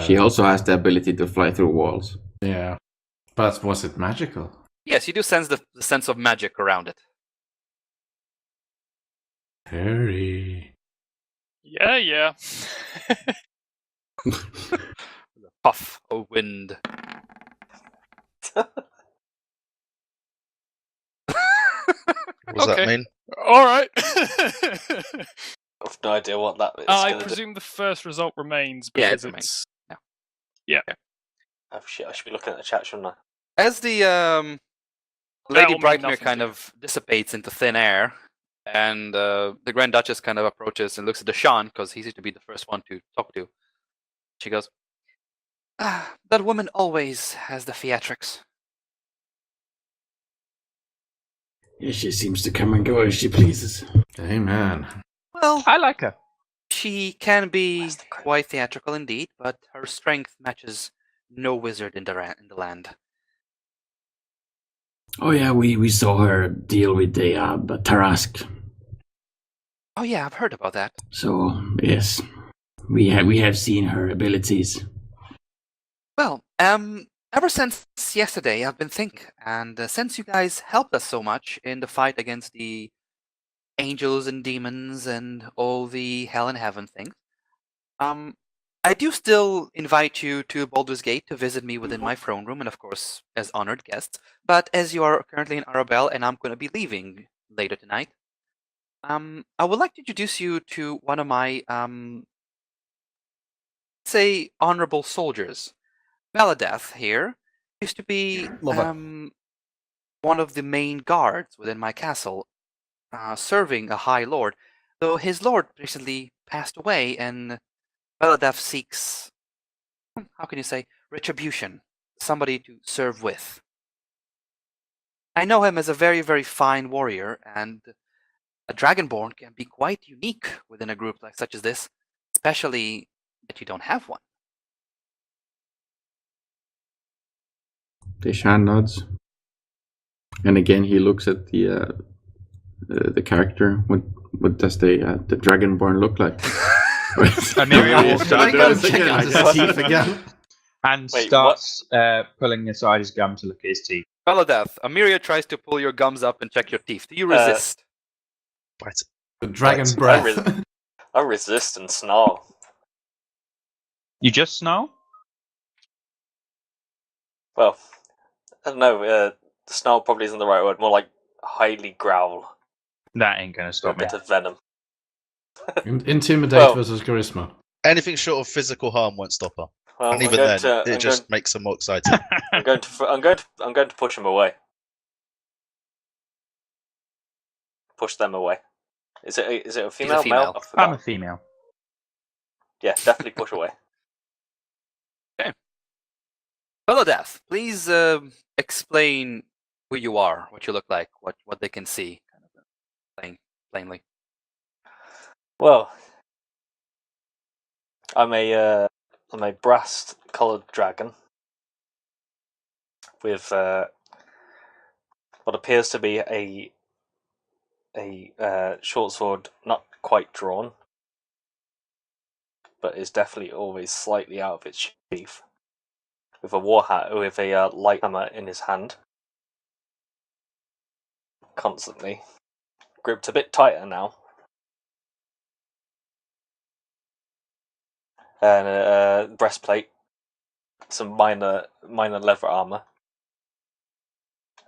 She also has the ability to fly through walls. Yeah. But was it magical? Yes, you do sense the sense of magic around it. Harry. Yeah. The puff of wind. What does that mean? All right. I've no idea what that is. I presume the first result remains Yeah, because it remains. Yeah. Oh shit! I should be looking at the chat, shouldn't I? As the Lady Brightmere kind of dissipates into thin air, and the Grand Duchess kind of approaches and looks at Deshaun, because he seems to be the first one to talk to. She goes, that woman always has the theatrics. Yeah, she seems to come and go as she pleases. Amen. Well, I like her. She can be quite theatrical indeed, but her strength matches no wizard in the land. Oh yeah, we saw her deal with the Tarask. Oh yeah, I've heard about that. So yes, we have seen her abilities. Well, ever since yesterday, I've been thinking, and since you guys helped us so much in the fight against the angels and demons and all the hell and heaven things, I do still invite you to Baldur's Gate to visit me within my throne room, and of course, as honored guests. But as you are currently in Arabelle, and I'm going to be leaving later tonight, I would like to introduce you to one of my, say, honorable soldiers. Valadeth here used to be one of the main guards within my castle, serving a high lord, though his lord recently passed away, and Valadeth seeks, how can you say, retribution, somebody to serve with. I know him as a very, very fine warrior, and a Dragonborn can be quite unique within a group like such as this, especially that you don't have one. Deshaun nods, and again he looks at the character. What does the Dragonborn look like? And starts pulling aside his gum to look at his teeth. Valadeth, Amiria tries to pull your gums up and check your teeth. Do you resist? The dragon breath. I resist and snarl. You just snarl? Well, I don't know. Snarl probably isn't the right word. More like highly growl. That ain't gonna stop a me. bit of venom. Intimidate versus charisma. Anything short of physical harm won't stop her. Well, and even then, it just makes her more excited. I'm going to push him away. Push them away. Is it a female? Male? I'm a female. Yeah, definitely push away. Okay. Valadeth, please explain who you are, what you look like, what they can see, kind of plainly. Well, I'm a brass-coloured dragon with what appears to be a short sword, not quite drawn, but is definitely always slightly out of its sheath, with a with a light hammer in his hand, constantly gripped a bit tighter now. And a breastplate, some minor leather armor,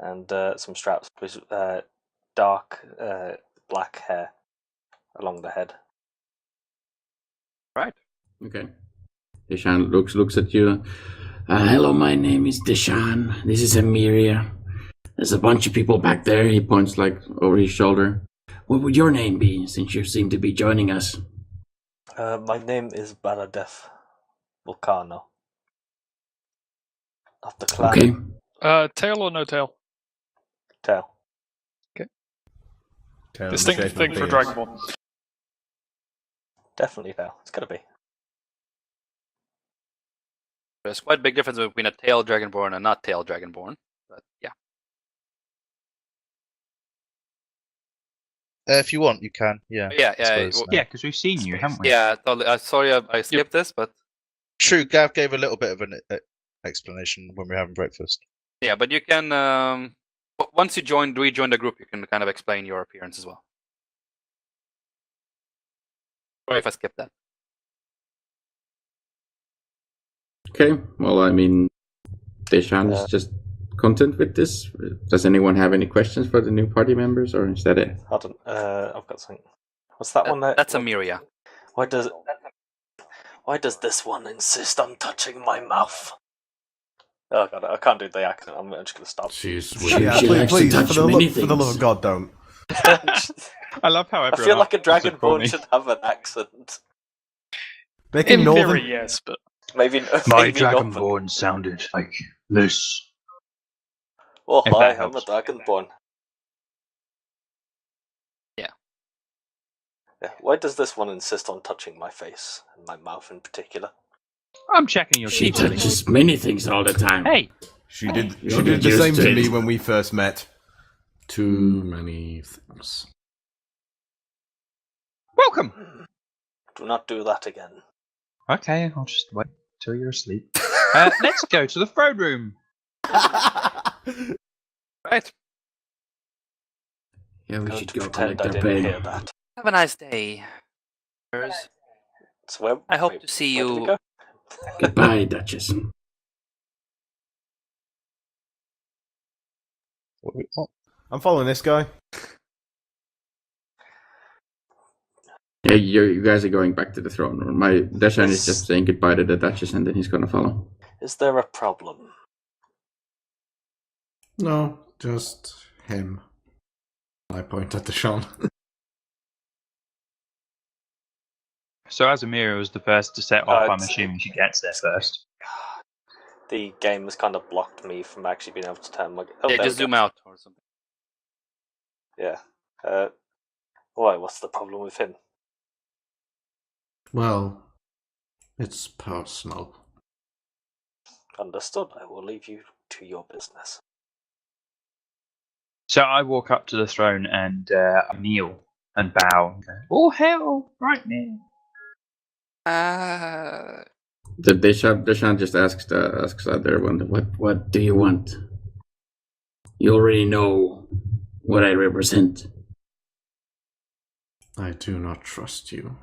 and some straps with dark black hair along the head. Right. Okay. Deshaun looks at you. Hello, my name is Deshaun. This is Amiria. There's a bunch of people back there. He points over his shoulder. What would your name be, since you seem to be joining us? My name is Valadeth Vulcano. Of the clan. Okay. Tail or no tail? Tail. Okay. Distinctive thing for Dragonborn. Definitely tail. It's gotta be. There's quite a big difference between a tail Dragonborn and not tail Dragonborn, but yeah. If you want, you can. Yeah. Yeah, because we've seen you, haven't we? Yeah, totally. Sorry, I skipped this, but True, Gav gave a little bit of an explanation when we were having breakfast. Yeah, but you can once you rejoin the group, you can kind of explain your appearance as well. Sorry if I skipped that. Okay, well, I mean, Deshan is just content with this. Does anyone have any questions for the new party members, or is that it? Hold on, I've got something. What's that one there? That's Amiria. Why does this one insist on touching my mouth? Oh god, I can't do the accent. I'm just gonna stop. She's Yeah, please, for the love of God, don't. I love how I everyone feel like a else calls dragonborn me. should have an accent. Make it In northern. theory, yes, but Maybe My maybe northern. dragonborn sounded like this. Oh If hi, that I'm a helps. dragonborn. Yeah. Yeah. Why does this one insist on touching my face and my mouth in particular? I'm checking your She teeth. buddy. touches many things all the time. Hey, She did You'll the get used same to to it. me when we first met. too many things. welcome. Do not do that again. Okay, I'll just wait till you're asleep. Let's go to the throne room. Right. Yeah, we Going should to go pretend collect I our didn't pay. hear that. Have a nice day. So where, I hope wait, to see where did we you. go? Goodbye, Duchess. What? I'm following this guy. Yeah, you guys are going back to the throne room. My Deshan is just saying goodbye to the Duchess, and then he's gonna follow. Is there a problem? No, just him. I point at the Sean. So as Amira was the first to set off, I'm it's- assuming she gets there first. The game has kind of blocked me from actually being able to turn my. Oh, Yeah, there just we go. zoom out or something. Yeah. Why? What's the problem with him? Well, it's personal. Understood. I will leave you to your business. So I walk up to the throne and I kneel and bow and go, "Oh hell, right now." The Deshan just asks the other one, what do you want? You already know what I represent. I do not trust you.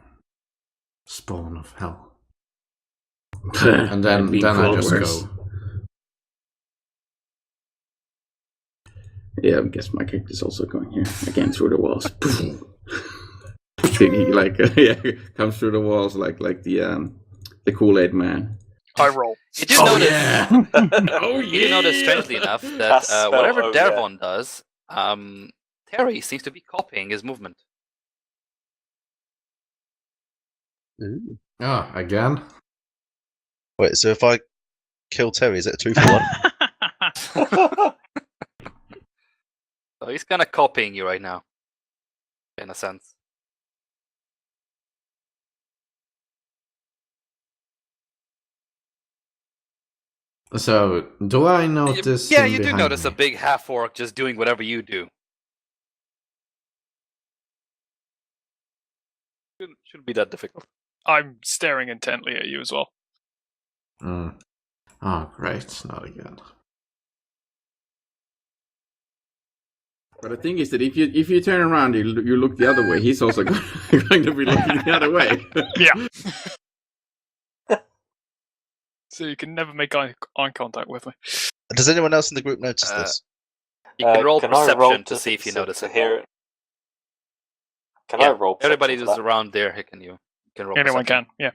Spawn of hell. And then I just go. Yeah, I guess my character's also going here again through the walls. He comes through the walls like the Kool-Aid man. I roll. You do notice. Yeah. Oh You do notice, strangely enough, that whatever Dervon does, Terry seems to be copying his movement. Ah, again? Wait, so if I kill Terry, is it a 2 for 1? So he's kind of copying you right now, in a sense. So, do I notice Yeah, him you do behind notice me? a big half-orc just doing whatever you do. Shouldn't be that difficult. I'm staring intently at you as well. Oh, great, not again. But the thing is that if you turn around, you look the other way. He's also going to be looking the other way. Yeah. So you can never make eye contact with me. Does anyone else in the group notice this? You can roll can I perception roll to see if you notice it. hear it? Can Yeah, I roll? everybody perception that's for around there, you can roll Anyone perception. can, yeah.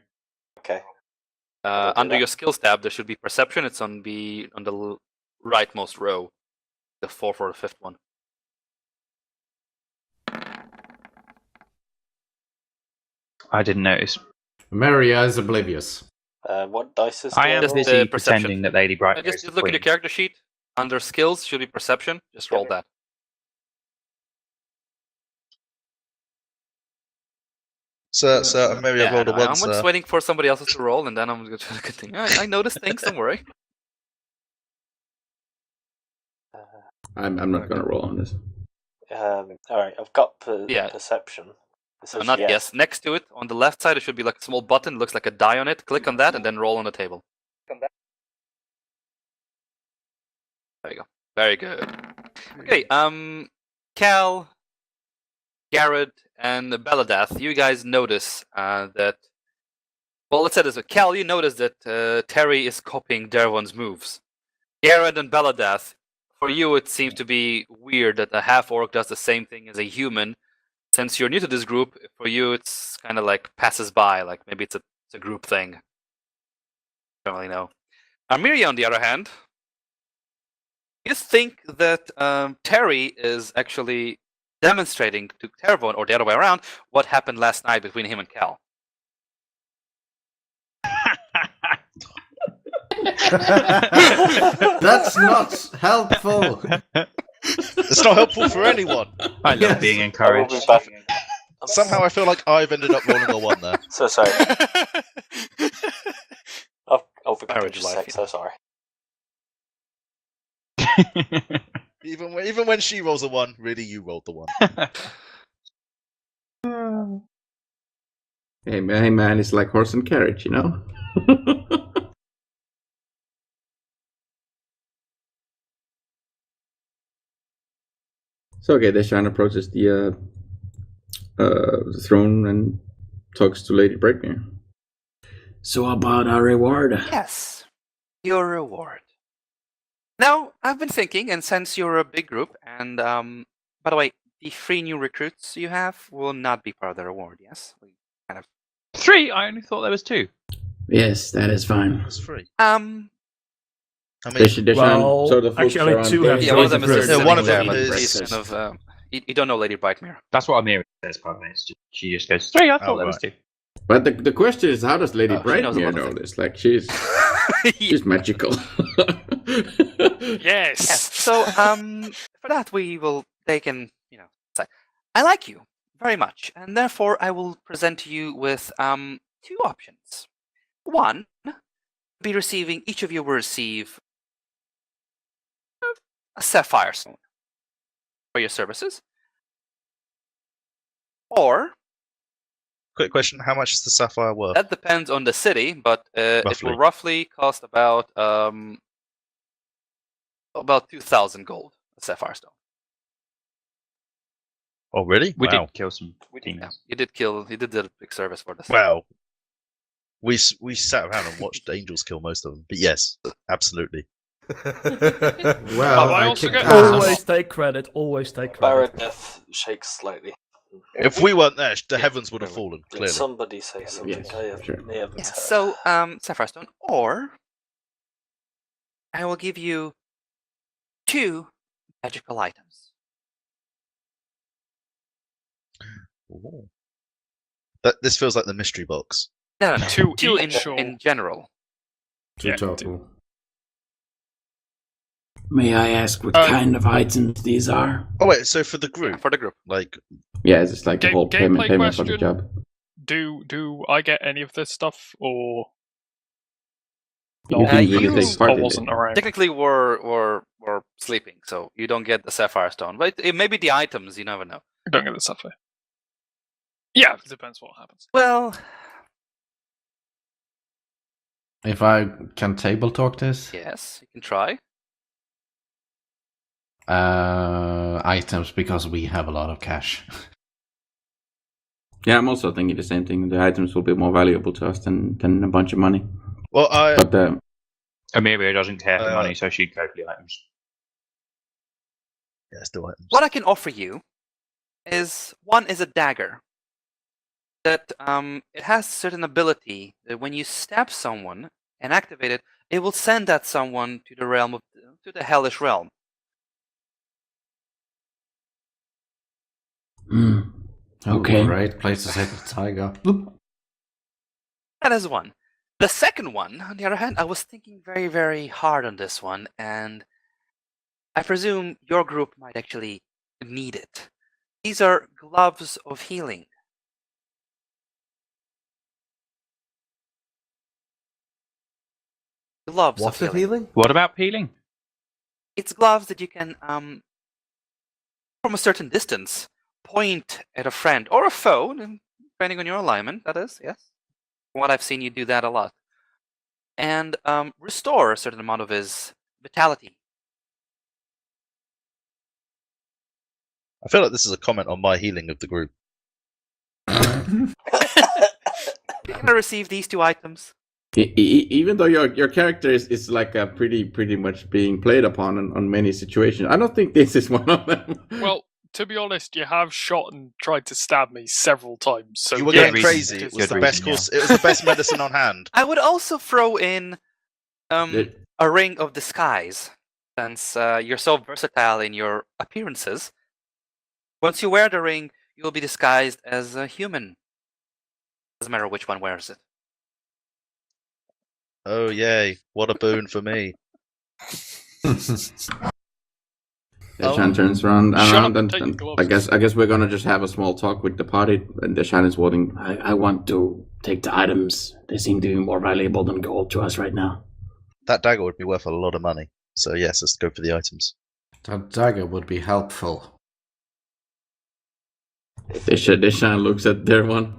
that? Okay. Under that. your skills tab, there should be perception. It's on the rightmost row, the fourth or the fifth one. I didn't notice. Maria is oblivious. What dice is I am Just, busy perception. pretending that Lady Bright Just look at your character sheet. Under skills should be perception. Just roll that. So Mary, I rolled a 1, I'm just waiting for somebody else to roll, and then I'm going to continue. I notice things. Don't worry. I'm not going to roll on this. All right, I've got Yeah. perception. says Not yes. yes. Next to it, on the left side, it should be like a small button. Looks like a die on it. Click on that and then roll on the table. There you go. Very good. Okay. Cal, Garrett, and Beladath, you guys notice that. Well, let's say this way. Cal, you notice that Terry is copying Derwon's moves. Garrett and Beladath, for you, it seems to be weird that a half-orc does the same thing as a human. Since you're new to this group, for you, it's kind of like passes by. Like maybe it's a group thing. Don't really know. Miria, on the other hand, you think that Terry is actually demonstrating to Tervon, or the other way around, what happened last night between him and Cal. That's not helpful. It's not helpful for anyone. I love being I will encouraged. be back. Somehow I feel like I've ended up rolling a 1 there. So sorry. I'll be back in Marriage just a life, sec, so sorry. Even when she rolls a 1, really you rolled the 1. Hey man, it's like horse and carriage, you know? So okay, Deshaun approaches the throne and talks to Lady Brightmere. So about our reward? Yes, your reward. Now, I've been thinking, and since you're a big group, and by the way, the 3 new recruits you have will not be part of the reward, yes? We kind of... 3? I only thought there was 2. Yes, that is fine. It's free. I mean, Deshaun Well, sort of actually, only looks 2 around have Yeah, one of them is Yeah, just one sitting of them there, but is- he's kind of, you don't know Lady Brightmere. That's what Amira says, probably. She just goes, 3, I thought Oh, there was right. 2. But the question is, how does Lady Oh, she knows a Brightmere lot of know this? Like, she's magical. Yes. Yes. So, for that, they can, say, I like you very much, and therefore I will present to you with 2 options. One, each of you will receive a sapphire stone for your services, or Quick question: how much is the sapphire worth? that depends on the city, but it will Roughly. roughly cost about 2,000 gold, a sapphire stone. Oh, really? We Wow. did kill some Yeah, demons. you did a big service for this. Well, we sat around and watched angels kill most of them. But yes, absolutely. Well, I I also kicked get- ass. Always take credit. Always take Barrett credit. Death shakes slightly. If we weren't there, the heavens would have fallen. Did Clearly. somebody say something? Yes, I have, sure. may have Yeah, misheard. so sapphire stone, or I will give you 2 magical items. Ooh. This feels like the mystery box. No, 2 2 each, or- in general. 2 Yeah, total. May I ask what kind of items these are? Oh wait, so for the group, For the group. like, Yeah, it's just like the whole Gameplay payment for the question. job. Do I get any of this stuff, or You no? didn't really you- take part I in it. wasn't around. Technically, we're sleeping, so you don't get the sapphire stone. But it may be the items. You never know. Don't get the sapphire. Yeah, it depends what happens. Well, If I can table talk this, yes, you can try. items because we have a lot of cash. Yeah, I'm also thinking the same thing. The items will be more valuable to us than a bunch of money. well, But Amira doesn't care for money, so she'd go for the items. yeah, still items. What I can offer you is a dagger. That it has a certain ability that when you stab someone and activate it, it will send that someone to the hellish realm. Okay. Great place to set the tiger. That is one. The second one, on the other hand, I was thinking very, very hard on this one, and I presume your group might actually need it. These are gloves of healing. Gloves What's of the healing? What about peeling? It's gloves that you can, from a certain distance, point at a friend or a foe, depending on your alignment, that is, yes. From what I've seen, you do that a lot. And restore a certain amount of his vitality. I feel like this is a comment on my healing of the group. You're gonna receive these 2 items. Even though your character is like a pretty much being played upon on many situations, I don't think this is one of them. Well, to be honest, you have shot and tried to stab me several times. So You were yeah, going crazy. It was Good the best reason, course. It was the best medicine on hand. I would also throw in The- a ring of disguise, since you're so versatile in your appearances. Once you wear the ring, you'll be disguised as a human. Doesn't matter which one wears it. Oh yay! What a boon for me. Deshan turns around Shut up, and take your gloves. I guess we're gonna just have a small talk with the party. And Deshan is voting. I want to take the items. They seem to be more valuable than gold to us right now. That dagger would be worth a lot of money. So yes, let's go for the items. That dagger would be helpful. Deshan looks at their one.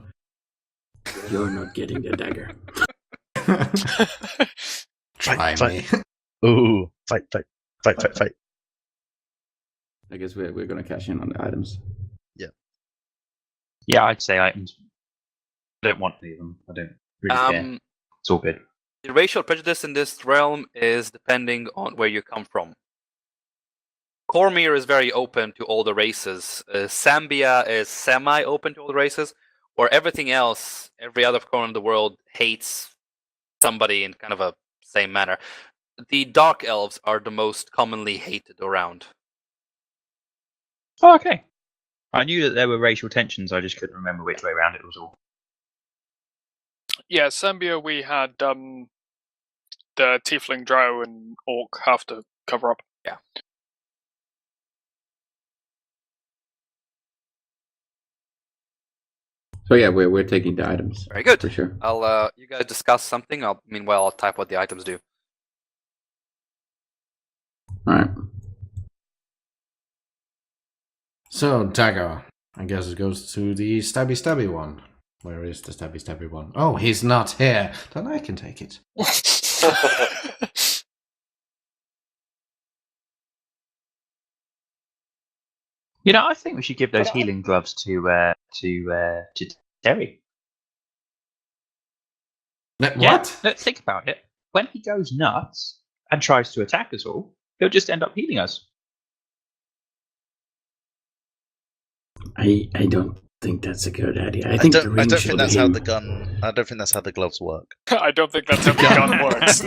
You're not getting the dagger. Try Fight. me. Ooh, fight. I guess we're gonna cash in on the items. Yeah, I'd say items. I don't want any of them. I don't really care. It's all good. The racial prejudice in this realm is depending on where you come from. Cormyr is very open to all the races. Zambia is semi-open to all the races, or everything else, every other corner of the world hates somebody in kind of a same manner. The Dark Elves are the most commonly hated around. Oh, okay. I knew that there were racial tensions. I just couldn't remember which way around it was all. Yeah, Zambia, we had the Tiefling, Drow, and Orc have to cover up. Yeah. So yeah, we're taking the items. Very good. For sure. I'll you guys discuss something. Meanwhile, I'll type what the items do. Alright. So, dagger. I guess it goes to the stabby one. Where is the stabby one? Oh, he's not here. Then I can take it. You know, I think we should give those healing gloves to Terry. What? Yeah, let's think about it. When he goes nuts and tries to attack us all, he'll just end up healing us. I don't think that's a good idea. I I think the don't ring think should that's be how him. the gun. I don't think that's how the gloves work. I don't think that's how the gun works.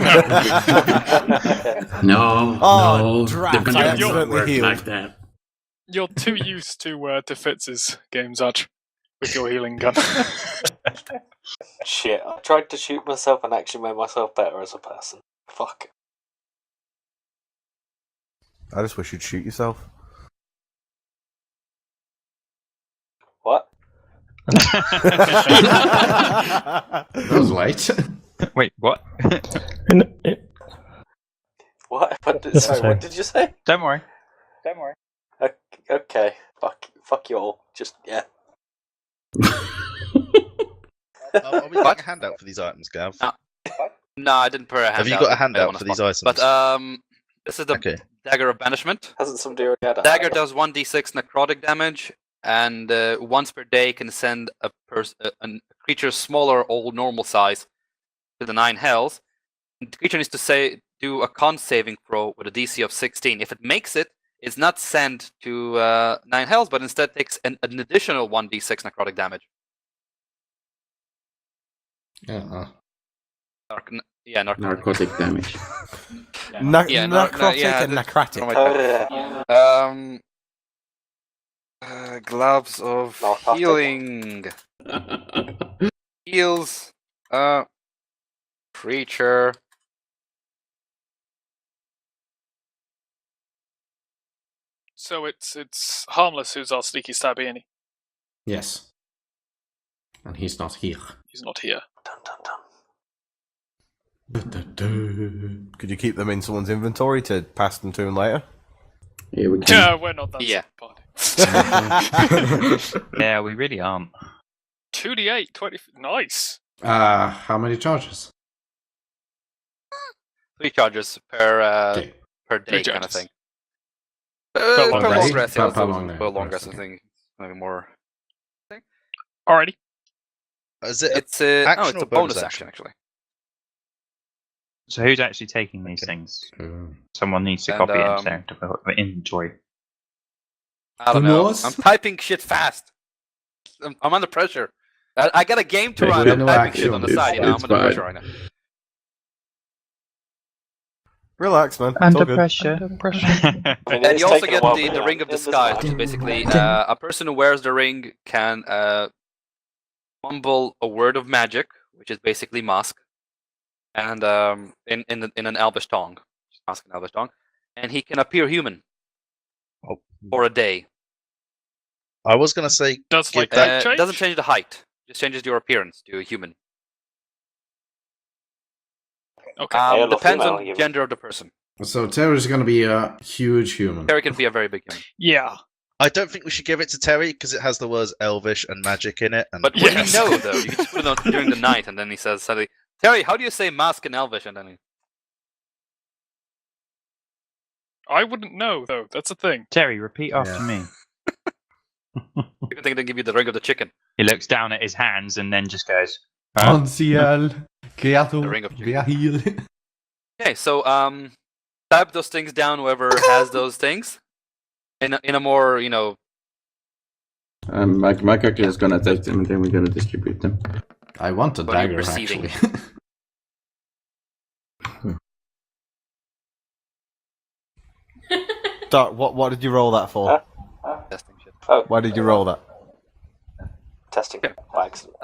No. No, Oh, no, drat, the gun I doesn't accidentally work healed. like that. You're too used to Fitz's games, Arch, with your healing gun. Shit, I tried to shoot myself and actually made myself better as a person. Fuck. I just wish you'd shoot yourself. What? That was late. Wait, what? What? What did, That's sorry, okay. what did you say? Don't worry. Okay. Fuck you all. Just, yeah. Are we getting a handout for these items, Gav? No, I didn't put a handout. Have you got a on handout the for these spot. items? But this is the Okay. Dagger of Banishment. Hasn't somebody already had that? Dagger does 1d6 necrotic damage, and once per day can send a creature smaller or normal size to the 9 hells. The creature needs to do a con saving throw with a DC of 16. If it makes it, it's not sent to 9 hells, but instead takes an additional 1d6 necrotic damage. Narcotic damage. Necrotic and necrotic. Gloves of Narcotic. healing. Heals creature. So it's Harmless who's our sneaky stabby, and Yes. And he's not here. he's not here. Dun, dun, dun. Could you keep them in someone's inventory to pass them to him later? Yeah, we can. Yeah, we're not that Yeah. sort of party. Yeah, we really aren't. 2d8, 20. Nice. How many charges? 3 charges per Okay. per day, Three kind of charges. thing. Per Per long long rest. rest, Per yeah. long rest, long rest, I okay. think. Maybe more. Alrighty. Is it It's a action no, it's or a bonus bonus action action? actually. So who's actually taking these things? Someone needs to And, copy it into their inventory. I don't Who know. knows? I'm typing shit fast. I'm under pressure. I got a game to Hey, run. we I'm have typing no shit on the action. side. You know, I'm It's under fine. pressure right now. Relax, man. It's all Under good. pressure. I mean, And it's you also taken a get while, the but ring of it doesn't disguise, matter. which is basically a person who wears the ring can mumble a word of magic, which is basically mask, and in an elvish tongue, mask and elvish tongue, and he can appear human Oh. for a day. I was gonna say Does give like that. that change? Doesn't change the height, just changes your appearance to a human. Okay. Male or Depends female on human? gender of the person. So Terry is going to be a huge human. Terry can be a very big human. Yeah. I don't think we should give it to Terry because it has the words Elvish and magic in it. And But would Yes. he know though? You can just put it on during the night, and then he says suddenly, "Terry, how do you say mask in Elvish?" And then he, I wouldn't know, though. That's a thing. Terry, repeat after Yeah. me. you can think they give you the ring of the chicken. He looks down at his hands and then just goes, Anciel, creator, The ring of chicken. Gahil. Okay, so type those things down. Whoever has those things, in a more My character is gonna take them, and then we're gonna distribute them. I want a What are you dagger, proceeding? actually. Doc, what did you roll that for? testing shit. Oh, Why did you roll that? testing Okay. by accident.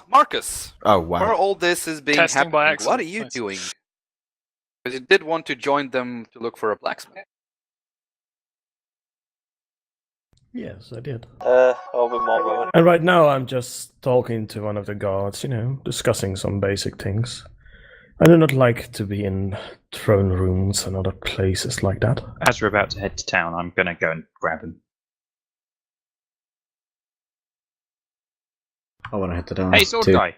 Marcus, Oh where wow. all this is being Testing by happening, what are accident. you Nice. doing? Because you did want to join them to look for a blacksmith. Yes, I did. I'll be more moment. And right now I'm just talking to one of the guards, discussing some basic things. I do not like to be in throne rooms and other places like that. as we're about to head to town, I'm going to go and grab him. I want to head to down. Hey, sword guy.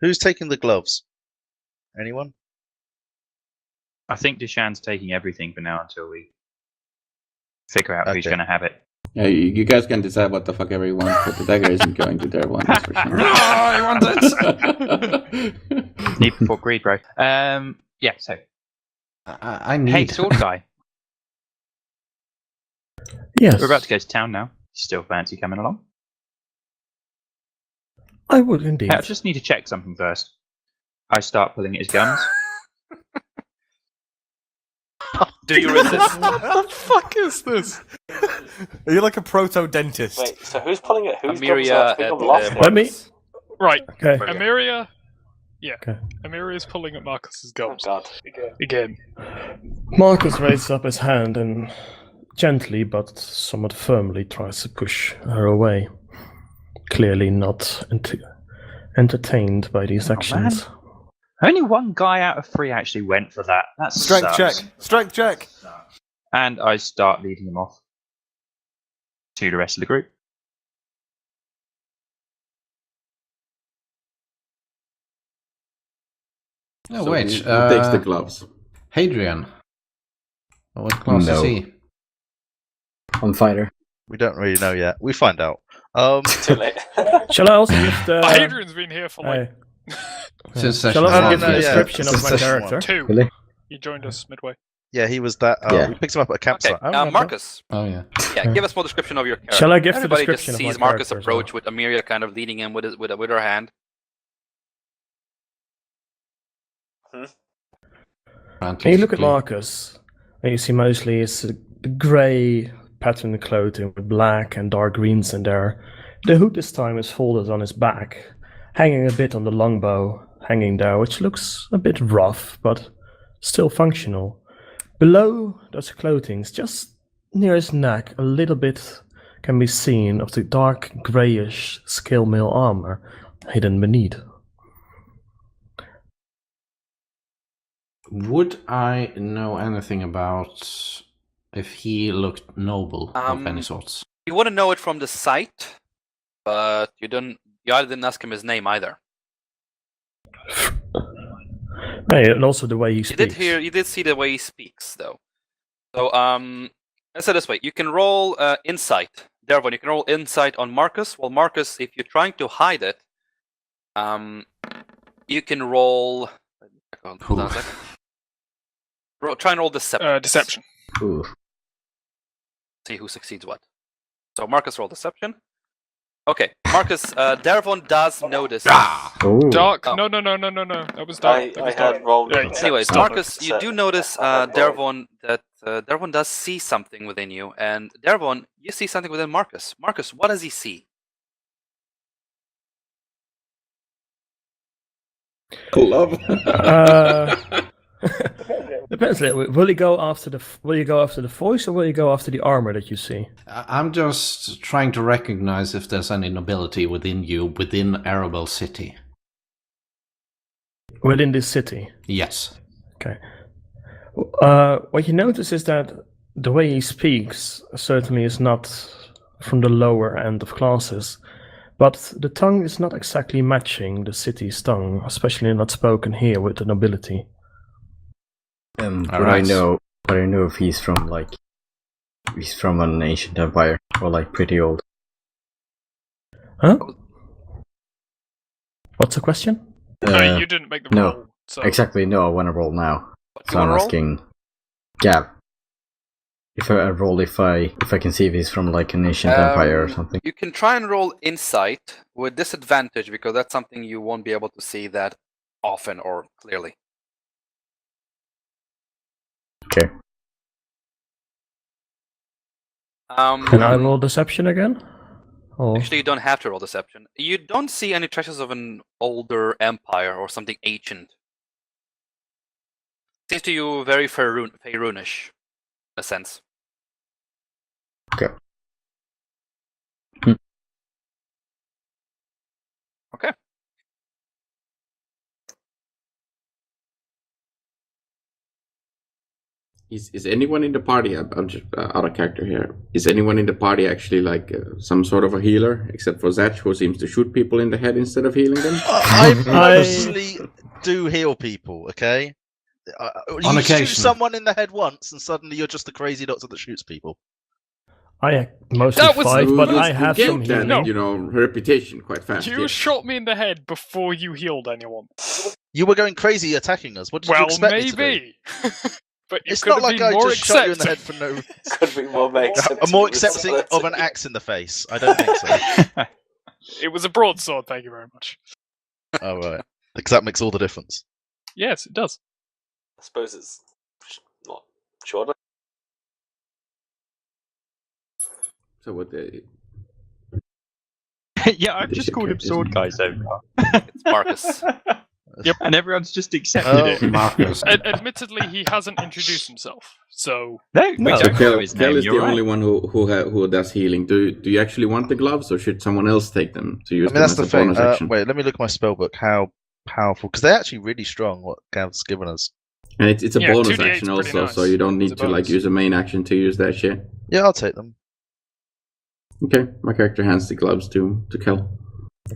Who's taking the gloves? Anyone? I think Deshan's taking everything for now until we figure out who's Okay. going to have it. Yeah, you guys can decide what the fuck ever you want, but the dagger isn't going to their one, that's for sure. I want it! Need before greed, bro. Yeah, so. I need... Hey, sword guy. Yes, We're about to go to town now. Still fancy coming along? I would indeed. Hey, I just need to check something first. I start pulling at his guns. Do you resist? What the fuck is this? Are you like a proto-dentist? Wait, so who's pulling it? Who's Amiria I think I'm at, lost. Let me. Right. Okay. Amiria. Yeah. Okay. Amiria's pulling at Marcus's Oh gums. god. Again. Marcus raises up his hand and gently but somewhat firmly tries to push her away. Clearly not entertained by these actions. Only one guy out of 3 actually went for that. That's Strength check. Strength check. And I start leading him off to the rest of the group. Oh, So wait. who takes the gloves? Hadrian. What class No. is he? I'm fighter. We don't really know yet. We find out. Too late. Shall I also give the... Hadrian's been here for like Since Shall session I also one. give the yeah. description of Since my session character? 2. Really? He joined us midway. Yeah, he was that. Yeah. We picked him up at a Okay, campsite. I remember. Marcus. Oh, yeah. Yeah, give a small description of your character. Shall I give the Everybody description just of my sees Marcus character as approach with Amiria kind of leading him with her hand. When you look at Marcus, and you see mostly his grey patterned clothing with black and dark greens in there. The hood this time is folded on his back, hanging a bit on the longbow, hanging there, which looks a bit rough, but still functional. Below those clothings, just near his neck, a little bit can be seen of the dark greyish scale mail armor hidden beneath. Would I know anything about if he looked noble of any sorts. You wouldn't know it from the sight, but you either didn't ask him his name either. Hey, and also the way he speaks. You did see the way he speaks, though. So, let's say this way: you can roll insight. Therefore, you can roll insight on Marcus. Well, Marcus, if you're trying to hide it, you can roll. Hold on a second. Try and roll deception. Deception. Ooh. See who succeeds what. So Marcus roll deception. Okay, Marcus, Darvon does notice. Ooh. Dark? No. That was dark. I had rolled. Anyways, Marcus, you do notice Darvon that Darvon does see something within you, and Darvon, you see something within Marcus. Marcus, what does he see? Love. Depends. Will you go after the voice, or will you go after the armor that you see? I'm just trying to recognize if there's any nobility within you, within Arabelle City. Within this city? Yes. Okay. What you notice is that the way he speaks certainly is not from the lower end of classes, but the tongue is not exactly matching the city's tongue, especially not spoken here with the nobility. Would I know if he's from an ancient empire or like pretty old? Huh? What's the question? You didn't make the roll. No, So. exactly. No, I want to roll now. So I'm roll? asking Gav if I roll if I can see if he's from like an ancient empire or something. You can try and roll insight with disadvantage because that's something you won't be able to see that often or clearly. Okay. Can I roll deception again? Or... Actually, you don't have to roll deception. You don't see any traces of an older empire or something ancient. Seems to you very Faerûnish, in a sense. Okay. Okay. Is anyone in the party? I'm just out of character here. Is anyone in the party actually like some sort of a healer, except for Zach, who seems to shoot people in the head instead of healing them? I mostly do heal people. Okay. You shoot someone in the head once, and suddenly you're just a crazy doctor that shoots people. I mostly fight, but I have some healing. That, you know, reputation quite fast. You shot me in the head before you healed anyone. You were going crazy attacking us. What did you expect me to do? But it's not like I just shot you in the head for no reason. Could be more I'm more accepting of an axe in the face. I don't think so. It was a broadsword, thank you very much. Oh, right. Because that makes all the difference. Yes, it does. I suppose it's not shorter. So what the... Yeah, I've just called him Sword Guy so far. It's Marcus. Yep. And everyone's just accepted it. Marcus. Admittedly, he hasn't introduced himself, so... No, So Kel his is name. the only one who does healing. Do you actually want the gloves, or should someone else take them to use them that's as the a thing. bonus action? Wait, let me look at my spellbook. How powerful? Because they're actually really strong. What Gav's given us. And it's a Yeah, bonus 2d8 's action pretty also, nice. so you don't need It's a to like bonus. use a main action to use that shit. Yeah, I'll take them. Okay, my character hands the gloves to Kel.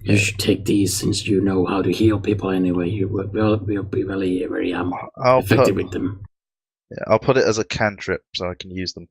You should take these since you know how to heal people anyway. You will be very I'll effective put, with them. yeah, I'll put it as a cantrip so I can use them.